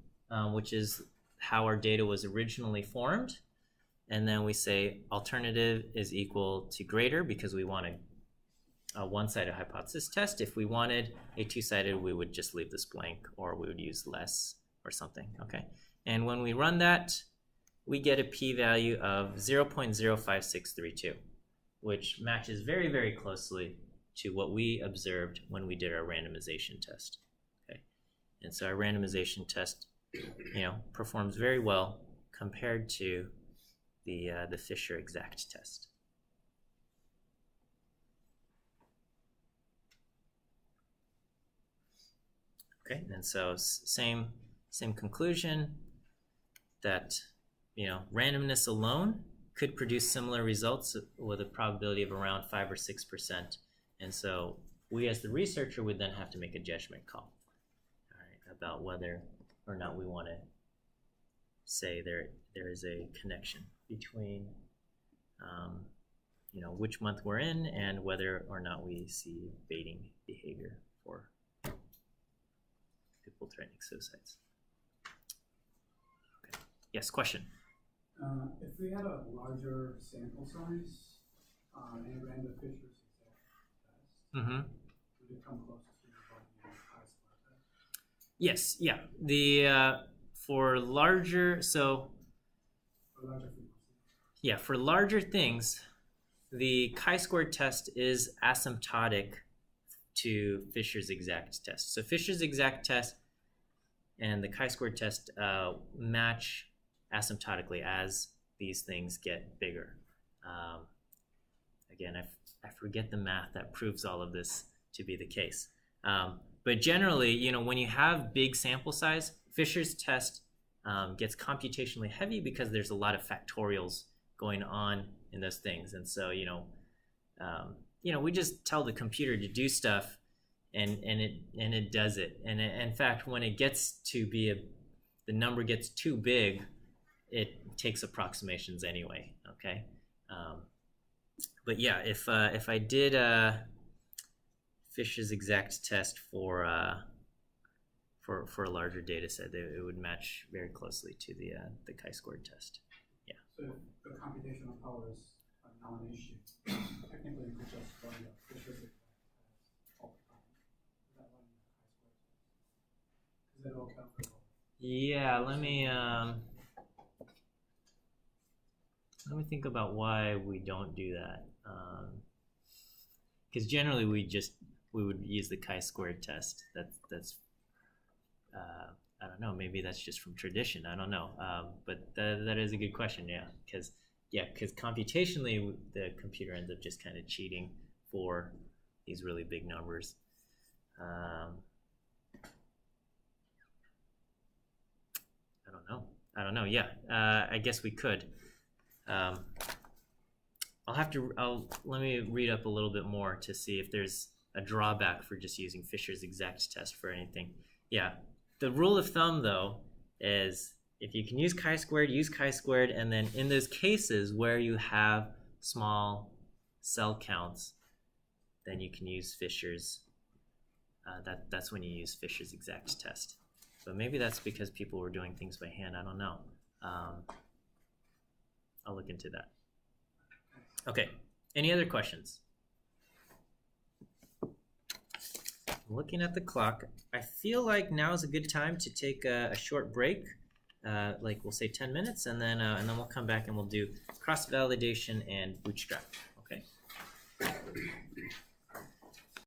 which is how our data was originally formed. And then we say alternative is equal to greater because we want a one-sided hypothesis test. If we wanted a two-sided, we would just leave this blank, or we would use less or something, okay? And when we run that, we get a p-value of 0.05632, which matches very, very closely to what we observed when we did our randomization test. Okay, and so our randomization test, you know, performs very well compared to the Fisher exact test. Okay, and so same conclusion that, you know, randomness alone could produce similar results with a probability of around 5 or 6%. And so we as the researcher would then have to make a judgment call, all right, about whether or not we want to say there is a connection between which month we're in and whether or not we see baiting behavior for people threatening suicides. Okay. Yes, question. If we had a larger sample size and ran the Fisher's exact test, Mm-hmm. would it come closer to the chi-square test? Yes, yeah. The for larger, so For larger frequency? yeah, for larger things, the chi-square test is asymptotic to Fisher's exact test. So Fisher's exact test and the chi-square test match asymptotically as these things get bigger. Again, I forget the math that proves all of this to be the case. But generally, when you have big sample size, Fisher's test gets computationally heavy because there's a lot of factorials going on in those things. And so, we just tell the computer to do stuff and it does it. And in fact, when it gets to be the number gets too big, it takes approximations anyway. Okay. But yeah, if I did Fisher's exact test for a larger data set, it would match very closely to the chi-squared test. Yeah. So if the computational power is not an issue, technically you could just run the Fisher's exact test all the time. Without running the chi-square test. Because it'll count for all. Yeah, let me think about why we don't do that. Because generally we would use the chi-squared test. That's I don't know. Maybe that's just from tradition. I don't know. But that is a good question. Yeah, because computationally the computer ends up just kind of cheating for these really big numbers. I don't know. Yeah, I guess we could. Let me read up a little bit more to see if there's a drawback for just using Fisher's exact test for anything. Yeah, the rule of thumb though is if you can use chi-squared, use chi-squared, and then in those cases where you have small cell counts, then you can use Fisher's. That's when you use Fisher's exact test. But maybe that's because people were doing things by hand. I don't know. I'll look into that. Okay. Any other questions? Looking at the clock, I feel like now is a good time to take a short break. Like we'll say 10 minutes, and then we'll come back and we'll do cross-validation and bootstrap. Okay.